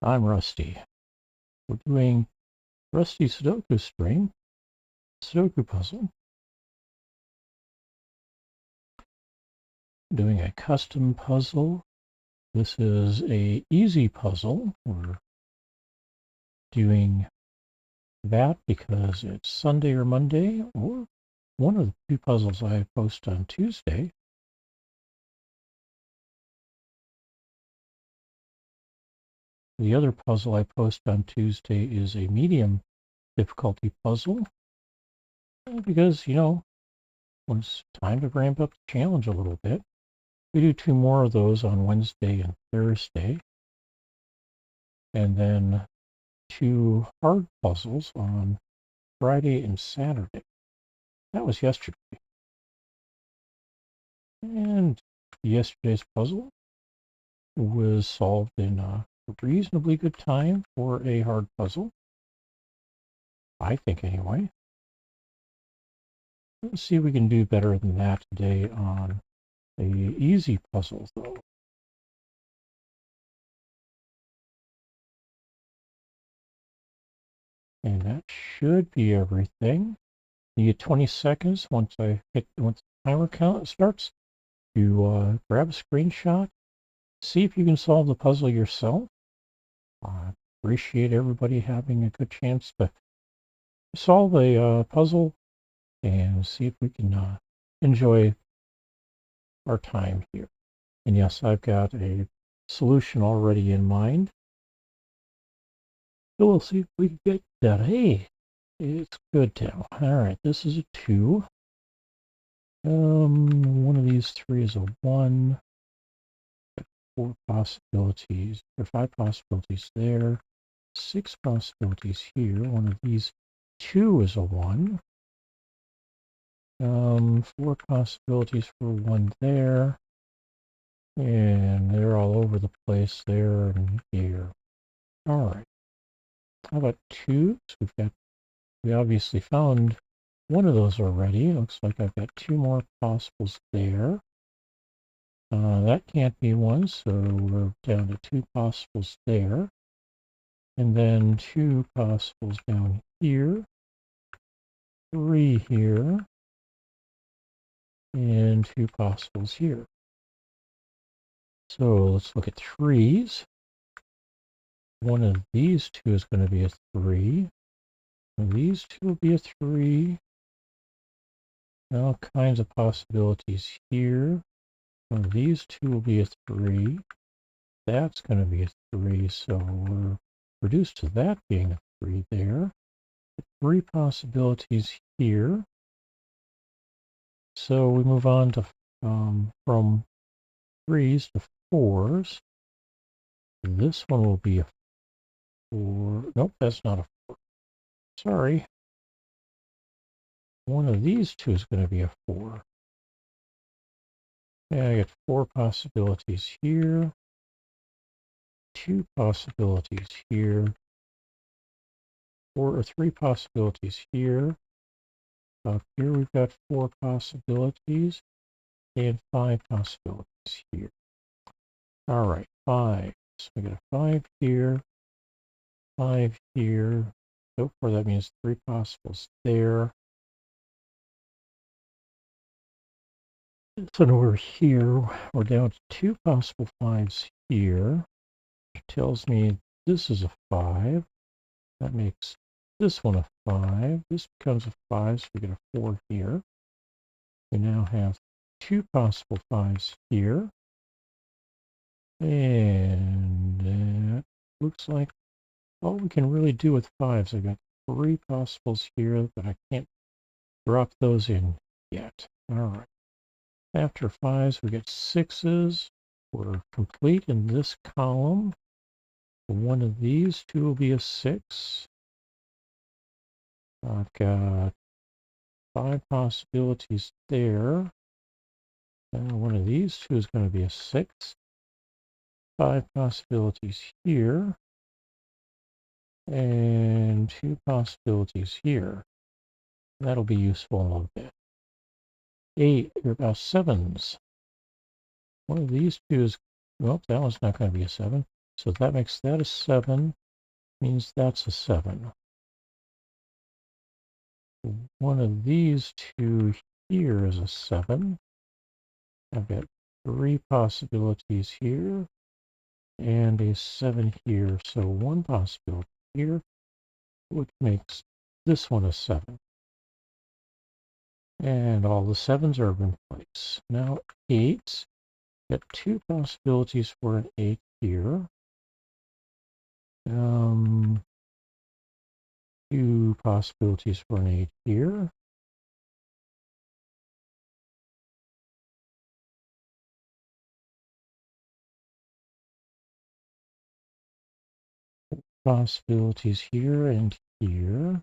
I'm Rusty. We're doing Rusty Sudoku stream, Sudoku Puzzle. Doing a custom puzzle. This is a easy puzzle. We're doing that because it's Sunday or Monday, or one of the two puzzles I post on Tuesday. The other puzzle I post on Tuesday is a medium difficulty puzzle because, when it's time to ramp up the challenge a little bit. We do two more of those on Wednesday and Thursday. And then two hard puzzles on Friday and Saturday. That was yesterday. And yesterday's puzzle was solved in a reasonably good time for a hard puzzle. I think anyway. Let's see if we can do better than that today on a easy puzzle though. And that should be everything. You get 20 seconds once the timer count starts. You grab a screenshot, see if you can solve the puzzle yourself. I appreciate everybody having a good chance to solve a puzzle and see if we can enjoy our time here. And yes, I've got a solution already in mind. So we'll see if we can get that. Hey, it's good now. All right, this is a 2. One of these 3 is a 1. 4 possibilities, or 5 possibilities there. 6 possibilities here. One of these 2 is a 1. 4 possibilities for 1 there. And they're all over the place there and here. All right. How about 2? So we obviously found one of those already. Looks like I've got 2 more possibles there. That can't be 1, so we're down to 2 possibles there. And then 2 possibles down here. 3 here. And 2 possibles here. So let's look at 3s. One of these 2 is going to be a 3. And these 2 will be a 3. All kinds of possibilities here. One of these 2 will be a 3. That's going to be a 3, so we're reduced to that being a 3 there. 3 possibilities here. So we move on to from 3s to 4s. This one will be a 4. Nope, that's not a 4. Sorry. One of these 2 is going to be a 4. And I get 4 possibilities here. 2 possibilities here. 4 or 3 possibilities here. Up here we've got 4 possibilities and 5 possibilities here. All right, 5. So we got a 5 here, 5 here. So far that means 3 possibles there. So we're here. We're down to 2 possible 5s here. Which tells me this is a 5. That makes this one a 5. This becomes a 5, so we get a 4 here. We now have 2 possible 5s here. And that looks like all we can really do with 5s. I've got 3 possibles here, but I can't drop those in yet. All right. After 5s, we get 6s. We're complete in this column. One of these 2 will be a 6. I've got 5 possibilities there. And one of these 2 is going to be a 6. 5 possibilities here. And 2 possibilities here. That'll be useful in a little bit. 8, or about 7s. One of these 2 is, well, that one's not going to be a 7. So that makes that a 7, means that's a 7. One of these two here is a 7. I've got 3 possibilities here and a 7 here. So one possibility here, which makes this one a 7. And all the 7s are in place. Now 8s, got 2 possibilities for an 8 here. 2 possibilities for an 8 here. Possibilities here and here.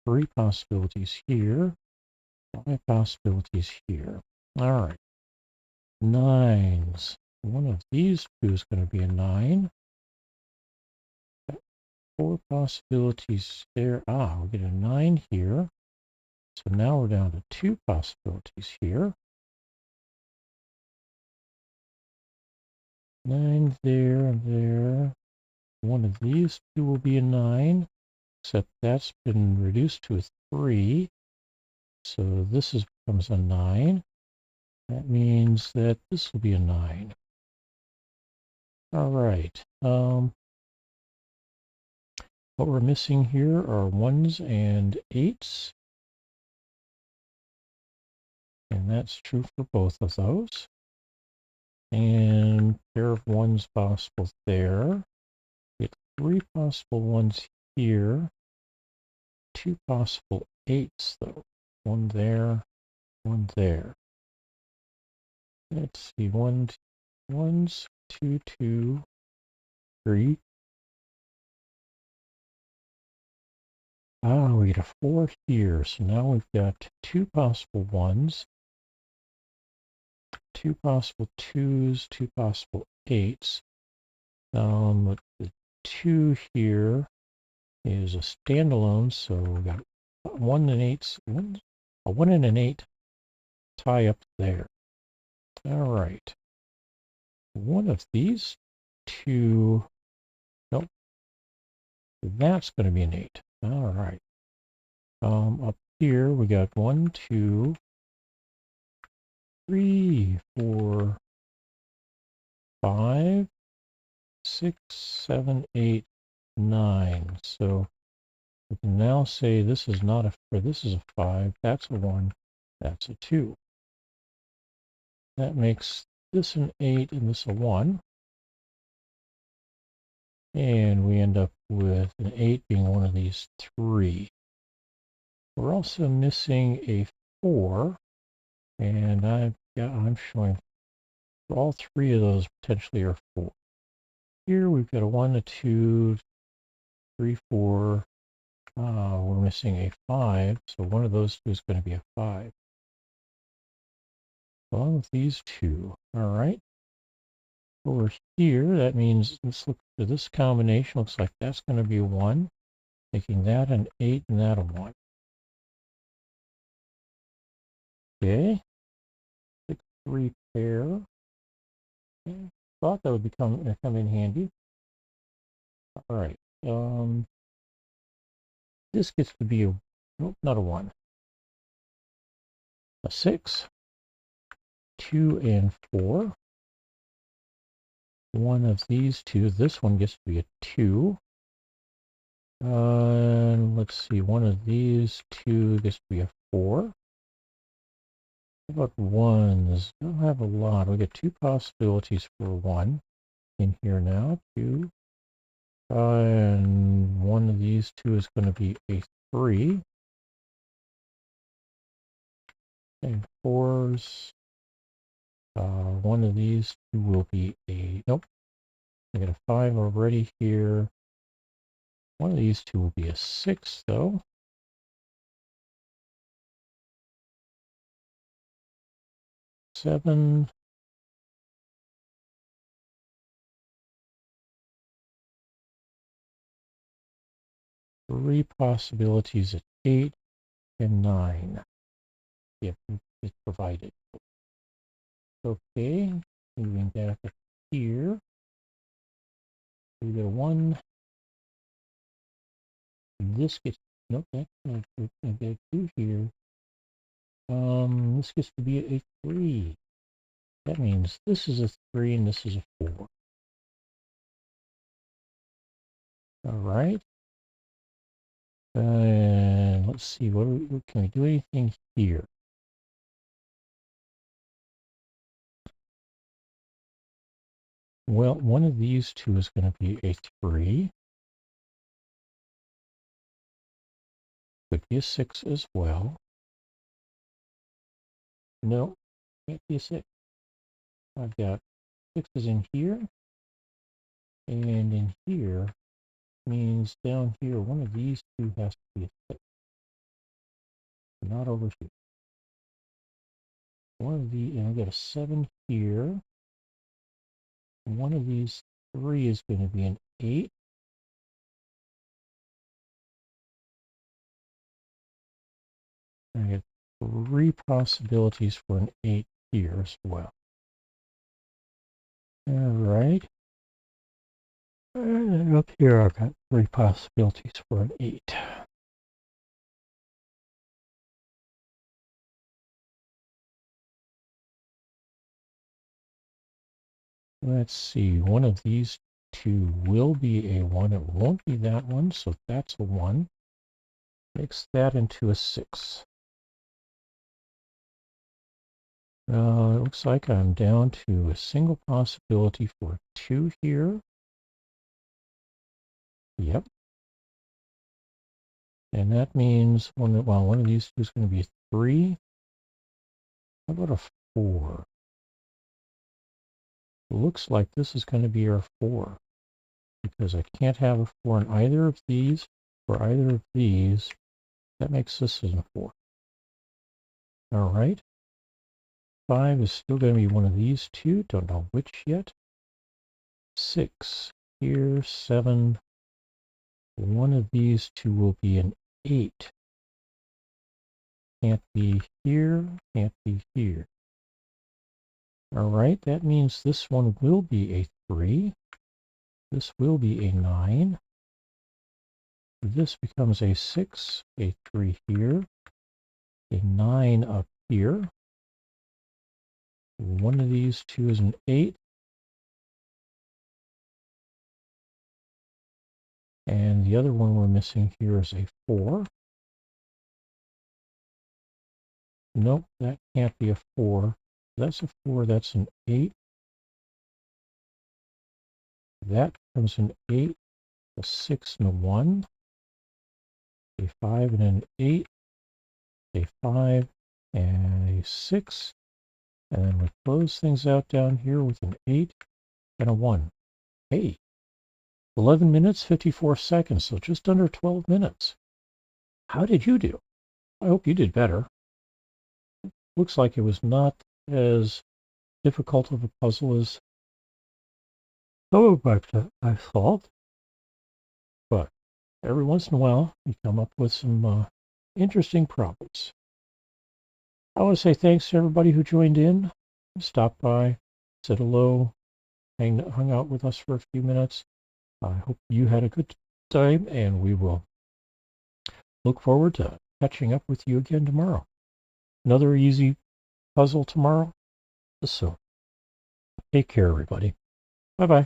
3 possibilities here. 5 possibilities here. All right. 9s. One of these two is going to be a 9. 4 possibilities there. We get a 9 here. So now we're down to 2 possibilities here. 9 there and there. One of these two will be a 9, except that's been reduced to a 3. So this becomes a 9. That means that this will be a 9. All right. What we're missing here are 1s and 8s. And that's true for both of those. And pair of 1s possible there. Get 3 possible 1s here. 2 possible 8s though. 1 there, 1 there. Let's see, 1s, 2, 2, 3. We get a 4 here. So now we've got 2 possible 1s, 2 possible 2s, 2 possible 8s. The 2 here is a standalone, so we got 1 and 8s, a 1 and an 8 tie up there. All right. One of these two, nope, that's going to be an 8. All right. Up here we got 1, 2, 3, 4, 5, 6, 7, 8, 9. So we can now say this is not this is a 5, that's a 1, that's a 2. That makes this an 8 and this a 1. And we end up with an 8 being one of these 3. We're also missing a 4, and I'm showing all 3 of those potentially are 4. Here we've got a 1, a 2, 3, 4. We're missing a 5, so one of those two is going to be a 5. Along with these two. All right. Over here, that means let's look for this combination. Looks like that's going to be a 1, making that an 8 and that a 1. Okay. 6, 3 pair. Okay. Thought that would come in handy. All right. This gets to be not a 1. A 6, 2 and 4. One of these two, this one gets to be a 2. Let's see, one of these two gets to be a 4. How about 1s? I don't have a lot. We get 2 possibilities for 1 in here now. 2. And one of these two is going to be a 3. And 4s. One of these two will be a... Nope. I got a 5 already here. One of these two will be a 6, though. 7. Three possibilities at 8 and 9. If it's provided. Okay, moving back up here. We get a 1. This gets, nope, that's not good. I get a 2 here. This gets to be a 3. That means this is a 3 and this is a 4. All right. And let's see, can we do anything here? Well, one of these two is going to be a 3. Could be a 6 as well. No, can't be a 6. I've got 6s in here, and in here means down here, one of these two has to be a 6. Not over here. One of the, and I've got a 7 here. One of these 3 is going to be an 8. I get 3 possibilities for an 8 here as well. All right. And up here, I've got 3 possibilities for an 8. Let's see, one of these two will be a 1. It won't be that one, so that's a 1. Makes that into a 6. It looks like I'm down to a single possibility for 2 here. Yep. And that means one of these two is going to be a 3. How about a 4? It looks like this is going to be our 4. Because I can't have a 4 in either of these or either of these. That makes this a 4. All right. 5 is still going to be one of these two. Don't know which yet. 6 here. 7. One of these two will be an 8. Can't be here. Can't be here. All right. That means this one will be a 3. This will be a 9. This becomes a 6. A 3 here. A 9 up here. One of these two is an 8. And the other one we're missing here is a 4. Nope, that can't be a 4. That's a 4, that's an 8. That becomes an 8, a 6 and a 1. A 5 and an 8. A 5 and a 6. And then we close things out down here with an 8 and a 1. Hey, 11 minutes, 54 seconds, so just under 12 minutes. How did you do? I hope you did better. Looks like it was not as difficult of a puzzle as some of I thought. But every once in a while, you come up with some interesting problems. I want to say thanks to everybody who joined in, stopped by, said hello, hung out with us for a few minutes. I hope you had a good time, and we will look forward to catching up with you again tomorrow. Another easy puzzle tomorrow. So take care, everybody. Bye-bye.